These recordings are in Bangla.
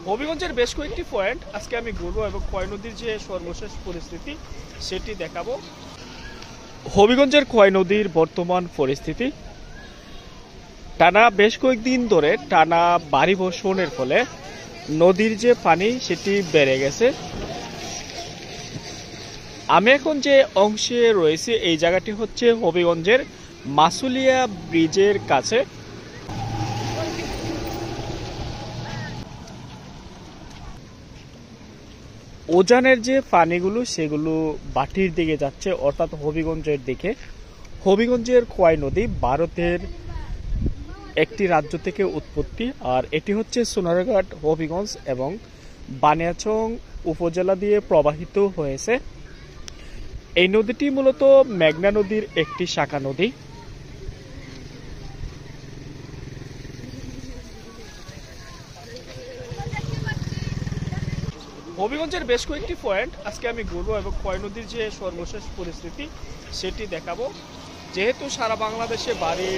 হবিগঞ্জের বেশ কয়েকটি পয়েন্ট আজকে আমি ঘুরবো এবং খোয়াই নদীর যে সর্বশেষ পরিস্থিতি সেটি দেখাবো। হবিগঞ্জের খোয়াই নদীর বর্তমান পরিস্থিতি, টানা বেশ কয়েকদিন ধরে টানা ভারী বর্ষণের ফলে নদীর যে পানি সেটি বেড়ে গেছে। আমি এখন যে অংশে রয়েছে এই জায়গাটি হচ্ছে হবিগঞ্জের মাসুলিয়া ব্রিজের কাছে। উজানের যে পানিগুলো সেগুলো বাটির দিকে যাচ্ছে, অর্থাৎ হবিগঞ্জের দিকে। হবিগঞ্জের খোয়াই নদী ভারতের একটি রাজ্য থেকে উৎপত্তি, আর এটি হচ্ছে সোনারঘাট, হবিগঞ্জ এবং বানিয়াচং উপজেলা দিয়ে প্রবাহিত হয়েছে। এই নদীটি মূলত মেঘনা নদীর একটি শাখা নদী। হবিগঞ্জের বেশ কয়েকটি পয়েন্ট আজকে আমি ঘুরবো এবং খোয়াই নদীর যে সর্বশেষ পরিস্থিতি সেটি দেখাবো। যেহেতু সারা বাংলাদেশে ভারী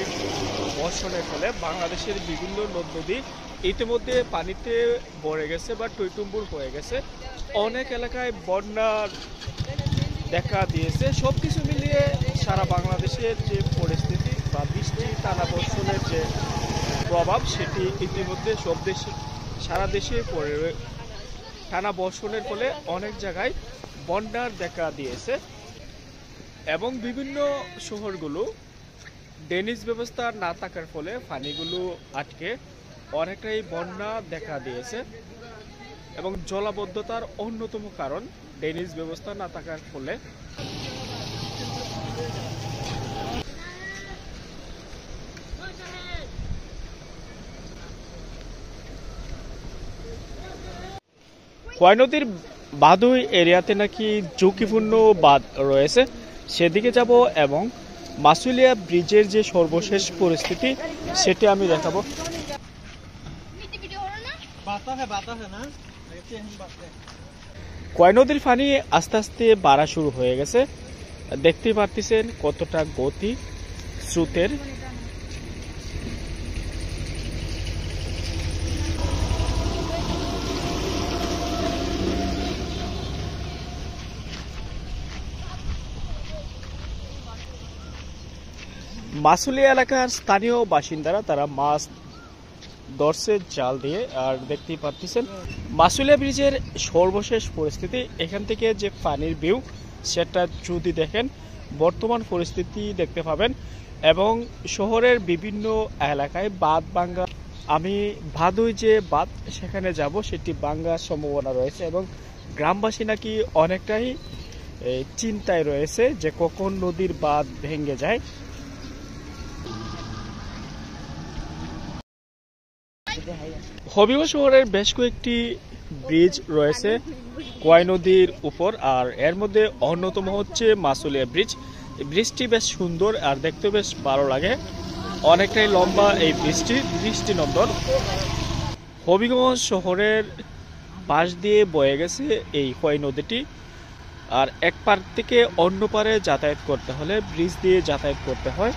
বর্ষণের ফলে বাংলাদেশের বিভিন্ন নদ নদী ইতিমধ্যে পানিতে ভরে গেছে বা টইটুম্বুর হয়ে গেছে, অনেক এলাকায় বন্যার দেখা দিয়েছে। সবকিছু মিলিয়ে সারা বাংলাদেশের যে পরিস্থিতি বা বৃষ্টি টানা বর্ষণের যে প্রভাব সেটি ইতিমধ্যে সব দেশে সারা দেশে পড়ে। টানা বর্ষণের ফলে অনেক জায়গায় বন্যার দেখা দিয়েছে এবং বিভিন্ন শহরগুলো ড্রেনেজ ব্যবস্থা না থাকার ফলে পানিগুলো আটকে অনেকটাই বন্যা দেখা দিয়েছে এবং জলাবদ্ধতার অন্যতম কারণ ড্রেনেজ ব্যবস্থা না থাকার ফলে। খোয়াই নদীর বাদুই এরিয়াতে নাকি ঝুঁকিপূর্ণ বাঁধ রয়েছে, সেদিকে যাব এবং মাসুলিয়া ব্রিজের যে সর্বশেষ পরিস্থিতি সেটি আমি দেখাবো। খোয়াই নদীর পানি আস্তে আস্তে বাড়া শুরু হয়ে গেছে, দেখতেই পারতেছেন কতটা গতি স্রোতের। মাসুলিয়া এলাকার স্থানীয় বাসিন্দারা তারা মাছ ধরছে জাল দিয়ে, আর দেখতেই পাচ্ছেন মাসুলিয়া ব্রিজের সর্বশেষ পরিস্থিতি। এখান থেকে যে পানির ভিউ সেটা যদি দেখেন বর্তমান পরিস্থিতি দেখতে পাবেন এবং শহরের বিভিন্ন এলাকায় বাঁধ ভাঙ্গা, আমি ভাদুই যে বাঁধ সেখানে যাব সেটি ভাঙ্গার সম্ভাবনা রয়েছে এবং গ্রামবাসী নাকি অনেকটাই চিন্তায় রয়েছে যে কখন নদীর বাঁধ ভেঙে যায়। হবিগঞ্জ শহরের বেশ কয়েকটি ব্রিজ রয়েছে খোয়াই নদীর উপর, আর এর মধ্যে অন্যতম হচ্ছে মাসুলিয়া ব্রিজ। এই ব্রিজটি বেশ সুন্দর আর দেখতে বেশ ভালো লাগে, অনেকটাই লম্বা এই ব্রিজটি, দৃষ্টিনন্দন। হবিগঞ্জ শহরের পাশ দিয়ে বয়ে গেছে এই খোয়াই নদীটি, আর এক পার থেকে অন্য পারে যাতায়াত করতে হলে ব্রিজ দিয়ে যাতায়াত করতে হয়।